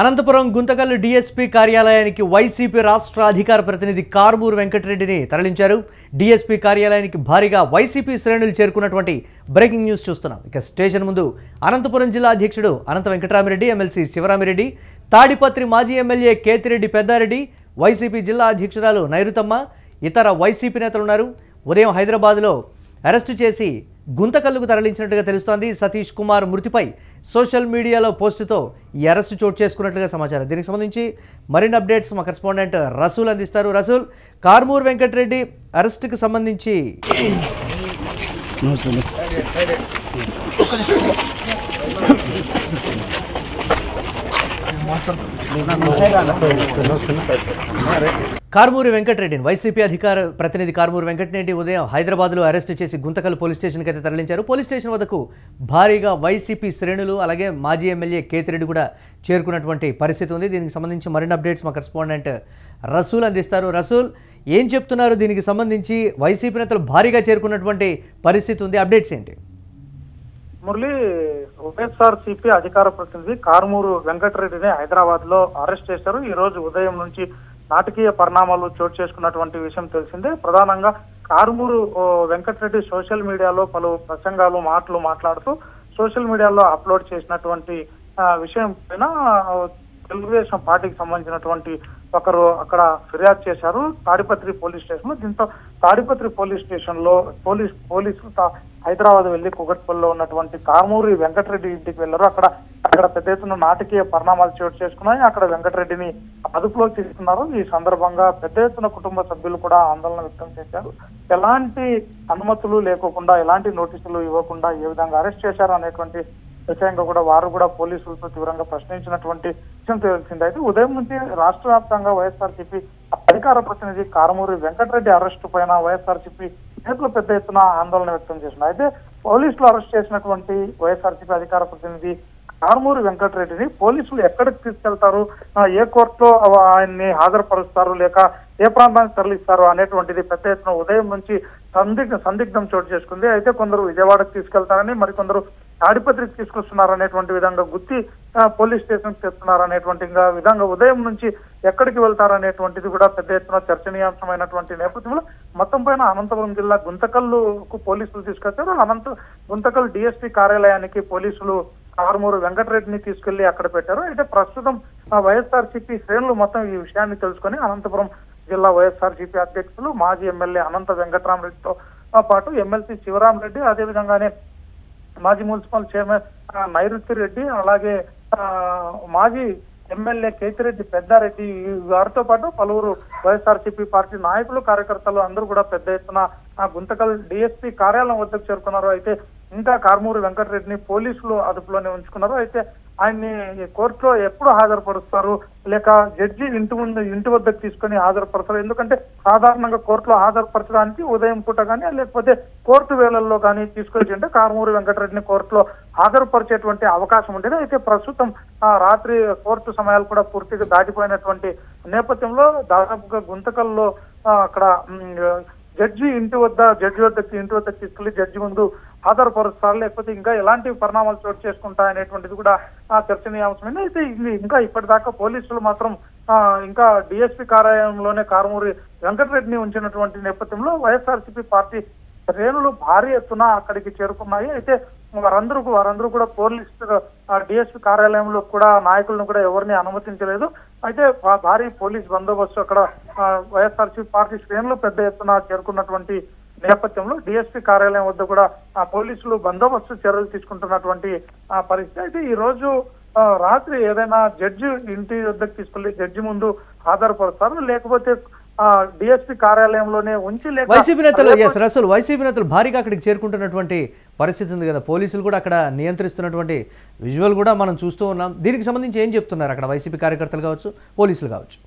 Anantapuram Guntakal DSP కార్యాలయానికి YCP రాష్ట్ర అధికార ప్రతినిధి కార్మూరు వెంకటరెడ్డిని తరలించారు. డీఎస్పీ కార్యాలయానికి భారీగా వైసీపీ శ్రేణులు చేరుకున్నటువంటి బ్రేకింగ్ న్యూస్ చూస్తున్నాం. ఇక స్టేషన్ ముందు అనంతపురం జిల్లా అధ్యక్షుడు అనంత వెంకటరామిరెడ్డి, ఎమ్మెల్సీ శివరామిరెడ్డి, తాడిపత్రి మాజీ ఎమ్మెల్యే కేతిరెడ్డి పెద్దారెడ్డి, వైసీపీ జిల్లా అధ్యక్షురాలు నైరుతమ్మ, ఇతర వైసీపీ నేతలు ఉన్నారు. ఉదయం హైదరాబాద్లో అరెస్టు చేసి గుంతకల్లుకు తరలించినట్టుగా తెలుస్తోంది. సతీష్ కుమార్ మృతిపై సోషల్ మీడియాలో పోస్టుతో ఈ అరెస్టు చోటు చేసుకున్నట్లుగా సమాచారం. దీనికి సంబంధించి మరిన్ని అప్డేట్స్ మా కరెస్పాండెంట్ రసూల్ అందిస్తారు. రసూల్, కార్మూరు వెంకటరెడ్డి అరెస్టుకు సంబంధించి కార్మూరు వెంకటరెడ్డిని వైసీపీ అధికార ప్రతినిధి కార్మూరు వెంకటరెడ్డి ఉదయం హైదరాబాద్లో అరెస్టు చేసి గుంతకల్ పోలీస్ స్టేషన్కి అయితే తరలించారు. పోలీస్ స్టేషన్ వద్దకు భారీగా వైసీపీ శ్రేణులు అలాగే మాజీ ఎమ్మెల్యే కేతిరెడ్డి కూడా చేరుకున్నటువంటి పరిస్థితి ఉంది. దీనికి సంబంధించి మరిన్ని అప్డేట్స్ మా కరెస్పాండెంట్ రసూల్ అందిస్తారు. రసూల్, ఏం చెప్తున్నారు దీనికి సంబంధించి? వైసీపీ నేతలు భారీగా చేరుకున్నటువంటి పరిస్థితి ఉంది, అప్డేట్స్ ఏంటి? మురళి, వైఎస్ఆర్సీపీ అధికార ప్రతినిధి కార్మూరు వెంకటరెడ్డిని హైదరాబాద్ లో అరెస్ట్ చేశారు. ఈ రోజు ఉదయం నుంచి నాటకీయ పరిణామాలు చోటు చేసుకున్నటువంటి విషయం తెలిసిందే. ప్రధానంగా కార్మూరు వెంకటరెడ్డి సోషల్ మీడియాలో పలు ప్రసంగాలు మాట్లాడుతూ సోషల్ మీడియాలో అప్లోడ్ చేసినటువంటి విషయం పైన తెలుగుదేశం పార్టీకి సంబంధించినటువంటి ఒకరు అక్కడ ఫిర్యాదు చేశారు తాడిపత్రి పోలీస్ స్టేషన్ లో. దీంతో తాడిపత్రి పోలీస్ స్టేషన్ లో పోలీసులు హైదరాబాద్ వెళ్లి కుకట్పల్లిలో ఉన్నటువంటి కార్మూరి వెంకటరెడ్డి ఇంటికి వెళ్లారు. అక్కడ పెద్ద ఎత్తున నాటకీయ పరిణామాలు చోటు చేసుకున్నాయి. అక్కడ వెంకటరెడ్డిని అదుపులోకి తీసుకున్నారు. ఈ సందర్భంగా పెద్ద ఎత్తున కుటుంబ సభ్యులు కూడా ఆందోళన వ్యక్తం చేశారు. ఎలాంటి అనుమతులు లేకోకుండా, ఎలాంటి నోటీసులు ఇవ్వకుండా ఏ విధంగా అరెస్ట్ చేశారు అనేటువంటి విషయంగా కూడా వారు కూడా పోలీసులతో తీవ్రంగా ప్రశ్నించినటువంటి విషయం తెలిసింది. అయితే ఉదయం నుంచి రాష్ట్ర వ్యాప్తంగా వైఎస్ఆర్సీపీ అధికార ప్రతినిధి కార్మూరి వెంకటరెడ్డి అరెస్టు పైన వైఎస్ఆర్సీపీ నేతలు పెద్ద ఎత్తున ఆందోళన వ్యక్తం చేస్తున్నారు. అయితే పోలీసులు అరెస్ట్ చేసినటువంటి వైఎస్ఆర్సీపీ అధికార ప్రతినిధి కార్మూరి వెంకటరెడ్డిని పోలీసులు ఎక్కడికి తీసుకెళ్తారు, ఏ కోర్టులో ఆయన్ని హాజరుపరుస్తారు, లేక ఏ ప్రాంతానికి తరలిస్తారు అనేటువంటిది పెద్ద ఎత్తున ఉదయం నుంచి సందిగ్ధం చోటు చేసుకుంది. అయితే కొందరు విజయవాడకు తీసుకెళ్తారని, మరికొందరు తాడిపత్రికి తీసుకొస్తున్నారు అనేటువంటి విధంగా గుత్తి పోలీస్ స్టేషన్ తెస్తున్నారు అనేటువంటి విధంగా ఉదయం నుంచి ఎక్కడికి వెళ్తారనేటువంటిది కూడా పెద్ద ఎత్తున చర్చనీయాంశమైనటువంటి నేపథ్యంలో మొత్తం పైన అనంతపురం జిల్లా గుంతకల్లుకు పోలీసులు తీసుకొచ్చారు. గుంతకల్ డీఎస్పీ కార్యాలయానికి పోలీసులు కార్మూరు వెంకటరెడ్డిని తీసుకెళ్లి అక్కడ పెట్టారు. అయితే ప్రస్తుతం వైఎస్ఆర్సీపీ శ్రేణులు మొత్తం ఈ విషయాన్ని తెలుసుకొని అనంతపురం జిల్లా వైఎస్ఆర్సీపీ అధ్యక్షులు మాజీ ఎమ్మెల్యే అనంత వెంకటరామరెడ్డితో పాటు ఎమ్మెల్సీ శివరామిరెడ్డి, అదేవిధంగానే మాజీ మున్సిపల్ చైర్మన్ నైరుతి రెడ్డి, అలాగే మాజీ ఎమ్మెల్యే కేతిరెడ్డి పెద్దారెడ్డి, వారితో పాటు పలువురు వైఎస్ఆర్సీపీ పార్టీ నాయకులు, కార్యకర్తలు అందరూ కూడా పెద్ద ఎత్తున గుంతకల్ డిఎస్పీ కార్యాలయం వద్దకు చేరుకున్నారు. అయితే ఇంకా కార్మూరి వెంకటరెడ్డిని పోలీసులు అదుపులోనే ఉంచుకున్నారు. అయితే ఆయన్ని కోర్టులో ఎప్పుడు హాజరుపరుస్తారు, లేక జడ్జి ఇంటి వద్దకు తీసుకొని హాజరుపరుస్తారు? ఎందుకంటే సాధారణంగా కోర్టులో హాజరుపరచడానికి ఉదయం పూట కానీ లేకపోతే కోర్టు వేళల్లో కానీ తీసుకొచ్చి అంటే కార్మూరి వెంకటరెడ్డిని కోర్టులో హాజరుపరిచేటువంటి అవకాశం ఉండేది. అయితే ప్రస్తుతం రాత్రి కోర్టు సమయాలు కూడా పూర్తిగా దాటిపోయినటువంటి నేపథ్యంలో దాదాపుగా గుంతకల్లో అక్కడ జడ్జి ఇంటి వద్దకు తీసుకెళ్లి జడ్జి ముందు హాజరుపరుస్తారు, లేకపోతే ఇంకా ఎలాంటి పరిణామాలు చోటు చేసుకుంటాయనేటువంటిది కూడా చర్చనీయాంశమైంది. అయితే ఇంకా ఇప్పటిదాకా పోలీసులు మాత్రం ఇంకా డిఎస్పీ కార్యాలయంలోనే కార్మూరి వెంకటరెడ్డిని ఉంచినటువంటి నేపథ్యంలో వైఎస్ఆర్సీపీ పార్టీ శ్రేణులు భారీ ఎత్తున అక్కడికి చేరుకున్నాయి. అయితే వారందరూ కూడా పోలీసు డిఎస్పీ కార్యాలయంలో కూడా నాయకులను కూడా ఎవరిని అనుమతించలేదు. అయితే భారీ పోలీస్ బందోబస్తు అక్కడ వైఎస్ఆర్సీపీ పార్టీ శ్రేణులు పెద్ద ఎత్తున చేరుకున్నటువంటి నేపథ్యంలో డిఎస్పీ కార్యాలయం వద్ద కూడా పోలీసులు బందోబస్తు చర్యలు తీసుకుంటున్నటువంటి పరిస్థితి. అయితే ఈ రోజు రాత్రి ఏదైనా జడ్జి ఇంటి వద్దకు తీసుకెళ్లి జడ్జి ముందు హాజరుపరుస్తారు, లేకపోతే డిఎస్పీ కార్యాలయంలోనే ఉంచి వైసీపీ నేతలు భారీగా అక్కడికి చేరుకుంటున్నటువంటి పరిస్థితి ఉంది కదా. పోలీసులు కూడా అక్కడ నియంత్రిస్తున్నటువంటి విజువల్ కూడా మనం చూస్తూ ఉన్నాం. దీనికి సంబంధించి ఏం చెప్తున్నారు అక్కడ వైసీపీ కార్యకర్తలు కావచ్చు, పోలీసులు కావచ్చు?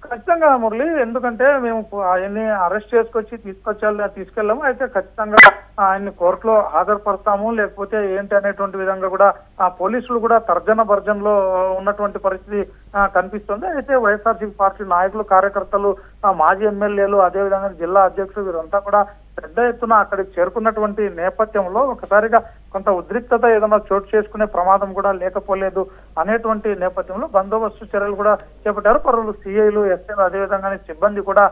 ఖచ్చితంగా మురళి, ఎందుకంటే మేము ఆయన్ని అరెస్ట్ తీసుకెళ్ళాము. అయితే ఖచ్చితంగా ఆయన్ని కోర్టులో హాజరుపరుస్తాము, లేకపోతే ఏంటి అనేటువంటి విధంగా కూడా పోలీసులు కూడా తర్జన భర్జనలో ఉన్నటువంటి పరిస్థితి కనిపిస్తుంది. అయితే వైఎస్ఆర్సీపీ పార్టీ నాయకులు, కార్యకర్తలు, మాజీ ఎమ్మెల్యేలు, అదేవిధంగా జిల్లా అధ్యక్షులు వీరంతా కూడా పెద్ద ఎత్తున అక్కడికి చేరుకున్నటువంటి నేపథ్యంలో ఒకసారిగా కొంత ఉద్రిక్తత ఏదైనా చోటు చేసుకునే ప్రమాదం కూడా లేకపోలేదు అనేటువంటి నేపథ్యంలో బందోబస్తు చర్యలు కూడా చేపట్టారు. పరువులు సిఐలు, ఎస్ఐలు, అదేవిధంగానే సిబ్బంది కూడా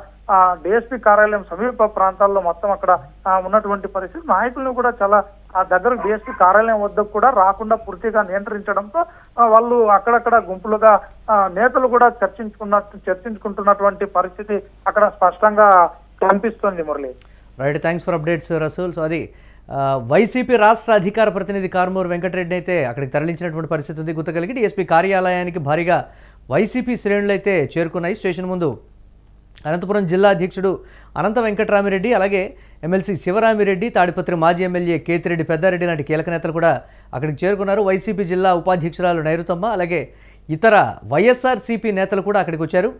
డిఎస్పీ కార్యాలయం సమీప ప్రాంతాల్లో మొత్తం అక్కడ ఉన్నటువంటి పరిస్థితి. నాయకులను కూడా చాలా దగ్గర డిఎస్పీ కార్యాలయం వద్దకు కూడా రాకుండా పూర్తిగా నియంత్రించడంతో వాళ్ళు అక్కడక్కడ గుంపులుగా నేతలు కూడా చర్చించుకుంటున్నటువంటి పరిస్థితి అక్కడ స్పష్టంగా కనిపిస్తోంది. Murali, right, thanks for updates Rasool. So అది వైసీపీ రాష్ట్ర అధికార ప్రతినిధి కారుమూరు వెంకటరెడ్డిని అయితే అక్కడికి తరలించినటువంటి పరిస్థితి ఉంది. గుంతకల్కి డిఎస్పీ కార్యాలయానికి భారీగా వైసీపీ శ్రేణులు అయితే చేరుకున్నాయి. స్టేషన్ ముందు అనంతపురం జిల్లా అధ్యక్షుడు అనంత వెంకటరామిరెడ్డి, అలాగే ఎమ్మెల్సీ శివరామిరెడ్డి, తాడిపత్రి మాజీ ఎమ్మెల్యే కేతిరెడ్డి పెద్దారెడ్డి లాంటి కీలక నేతలు కూడా అక్కడికి చేరుకున్నారు. వైసీపీ జిల్లా ఉపాధ్యక్షురాలు నైరుతమ్మ, అలాగే ఇతర వైఎస్ఆర్సీపీ నేతలు కూడా అక్కడికి వచ్చారు.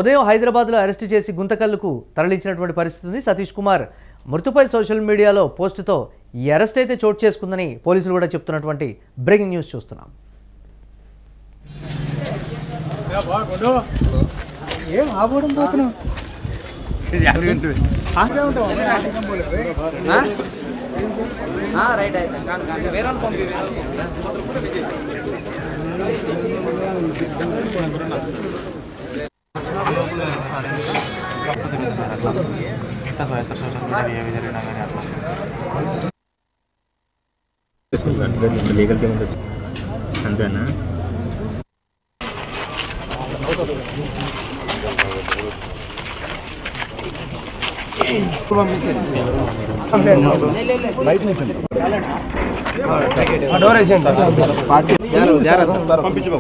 ఉదయం హైదరాబాద్లో అరెస్టు చేసి గుంతకల్లుకు తరలించినటువంటి పరిస్థితి ఉంది. సతీష్ కుమార్ మృతిపై సోషల్ మీడియాలో పోస్టుతో ఈ అరెస్ట్ అయితే చోటు చేసుకుందని పోలీసులు కూడా చెప్తున్నటువంటి బ్రేకింగ్ న్యూస్ చూస్తున్నాం. లీగల్ టీమ్ అంతేనా? పంపించు.